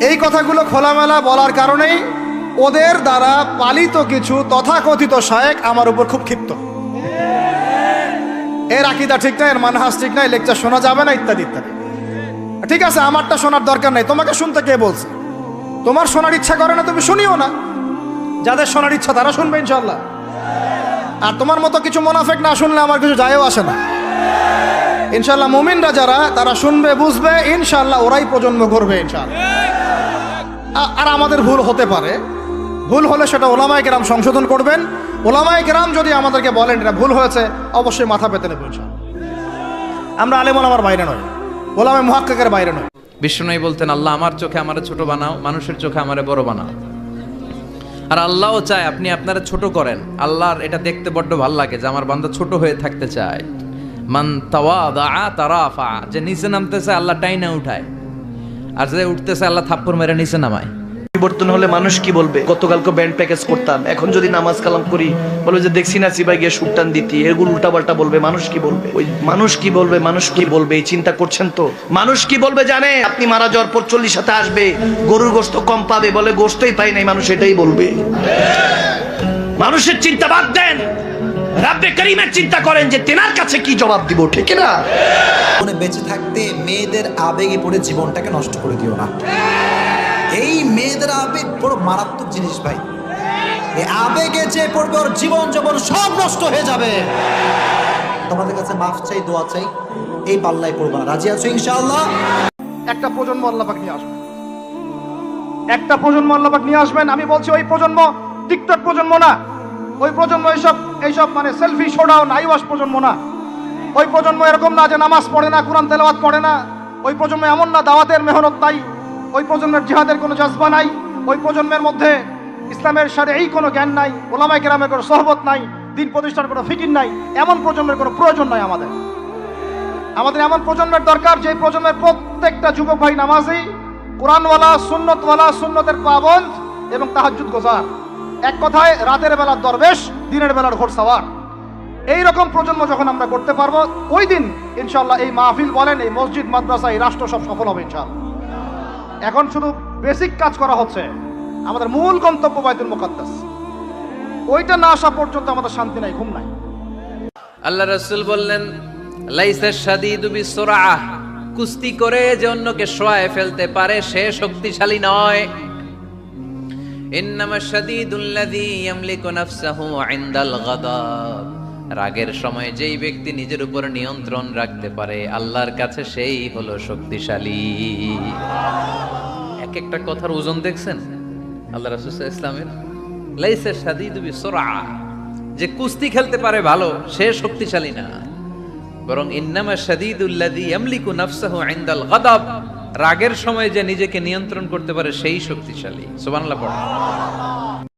এই কথাগুলো খোলামেলা বলার কারণেই ওদের দ্বারা পালিত কিছু তথাকথিত শায়েখ আমার উপর খুব ক্ষিপ্ত। এর আকীদা ঠিক নাই, এর মানহাজ ঠিক নাই, লেকচার শোনা যাবে না, ইত্যাদি ইত্যাদি। ঠিক আছে, আমারটা শোনার দরকার নেই, তোমাকে শুনতে কে বলছে? তোমার শোনার ইচ্ছা করে না, তুমি শুনিও না। যাদের শোনার ইচ্ছা তারা শুনবে ইনশাল্লাহ। আর তোমার মতো কিছু মুনাফিক না শুনলে আমার কিছু যায়ও আসে না। ইনশাল্লাহ মুমিনরা যারা, তারা শুনবে, বুঝবে, ইনশাল্লাহ ওরাই প্রজন্ম করবে ইনশাল্লাহ। আর আমাদের ভুল হতে পারে, ভুল হলে সেটা ওলামায়ে কেরাম সংশোধন করবেন। ওলামায়ে কেরাম যদি আমাদেরকে বলেন এটা ভুল হয়েছে, অবশ্যই মাথা পেতে নেব ইনশাল্লাহ। আমরা আলেম ওলামার বাইরে নয়, ওলামায়ে মুহাক্কিকের বাইরে নয়। বিষ্ণু বলতেন, আল্লাহ আমার চোখে আমারে ছোট বানাও, মানুষের চোখে আমারে বড় বানাও। আর আল্লাহও চায় আপনি আপনারা ছোট করেন। আল্লাহর এটা দেখতে বড্ড ভালো লাগে যে আমার বান্দা ছোট হয়ে থাকতে চায়। মান তাওয়াদা তারাফা, যে নিচে নামতেছে আল্লাহ টাইনা উঠায়, আর যে উঠতেছে আল্লাহ থাপ্পড় মেরে নিচে নামায়। পরিবর্তন হলে মানুষ কি বলবে? গতকালকে ব্যান্ড প্যাকেজ করতাম, এখন যদি নামাজ কালাম করি বলবে যে দেখছি না সিবাই গিয়ে সুটটান দিতি, এগুলো উল্টাপাল্টা বলবে। মানুষ কি বলবে? ওই মানুষ কি বলবে, মানুষ কি বলবে, এই চিন্তা করছেন তো? মানুষ কি বলবে জানে? আপনি মারা যাওয়ার পর 40 সাথে আসবে, গরুর গোশত কম পাবে, বলে গোশতই পাই নাই, মানুষ এটাই বলবে। মানুষের চিন্তা বাদ দেন, রব্বে করিমের চিন্তা করেন যে তেনার কাছে কি জবাব দিব, ঠিক না? বেঁচে থাকতে মেয়েদের আবেগে পড়ে জীবনটাকে নষ্ট করে দিও না। এই মেয়েদের আবেগ বড় মারাত্মক জিনিস ভাই। এই আবেগে যে পড়বে ওর জীবন জীবন সব নষ্ট হয়ে যাবে। তোমাদের কাছে মাফ চাই, দোয়া চাই, এই পাল্লায় পড়বা। রাজি আছো ইনশাআল্লাহ? একটা প্রজন্ম আল্লাহ পাক নিয়ে আসবেন, একটা প্রজন্ম আল্লাহ পাক নিয়ে আসবেন। আমি বলছি ওই প্রজন্ম টিকটক প্রজন্ম না, ওই প্রজন্ম এইসব মানে সেলফি শোডাও নাইওয়াস প্রজন্ম না। ওই প্রজন্ম এরকম না যে নামাজ পড়ে না, কোরআন তেলাওয়াত করে না। ওই প্রজন্ম এমন না দাওয়াতের মেহনত নাই, ওই প্রজন্মের জিহাদের কোনো জজবা নাই, ওই প্রজন্মের মধ্যে ইসলামের শারঈ কোনো জ্ঞান নাই, ওলামায়ে কেরামের কোনো সোহবত নাই, দিন প্রতিষ্ঠার কোনো ফিকির নাই। এমন প্রজন্মের কোনো প্রয়োজন নাই আমাদের। আমাদের এমন প্রজন্মের দরকার যে প্রজন্মের প্রত্যেকটা যুবক ভাই নামাজি, কোরআনওয়ালা, সুন্নতওয়ালা, সুন্নতের পাবন্দ এবং তাহাজ্জুদ গোজার। এক কথায় রাতের বেলার দরবেশ, দিনের বেলার ঘোড়সাওয়ার। এইরকম প্রজন্ম যখন আমরা করতে পারবো, ওই দিন ইনশাআল্লাহ এই মাহফিল বলেন, এই মসজিদ, মাদ্রাসা, এই রাষ্ট্র সব সফল হবে ইনশাআল্লাহ। এখন শুধু বেসিক কাজ করা হচ্ছে, আমাদের মূল গন্তব্য বাইতুল মুকাদ্দাস। ওইটা না আসা পর্যন্ত আমাদের শান্তি নাই, ঘুম নাই। আল্লাহ রাসূল বললেন, লাইসা শাদীদু বিসুরআহ, কুস্তি করে যে অন্যকে শোয়ায় ফেলতে পারে সে শক্তিশালী নয়। ইন্নামা শাদীদুল্লাযী ইয়ামলিকু নাফসাহু ইনদাল গাদাব, রাগের সময় যেই ব্যক্তি নিজের উপর নিয়ন্ত্রণ রাখতে পারে আল্লাহর কাছে সেই হলো শক্তিশালী। এক একটা কথার ওজন দেখছেন আল্লাহ রাসূল সাল্লাল্লাহু আলাইহি ওয়াসাল্লামের? লাইসা শাদীদু বিসুরআহ, যে কুস্তি খেলতে পারে ভালো সে শক্তিশালী না, বরং ইন্নামা শাদীদুল্লাযী ইয়ামলিকু নাফসাহু ইনদাল গাদাব, রাগের সময় যে নিজেকে নিয়ন্ত্রণ করতে পারে সেই শক্তিশালী। সুবহানাল্লাহ পড়ো।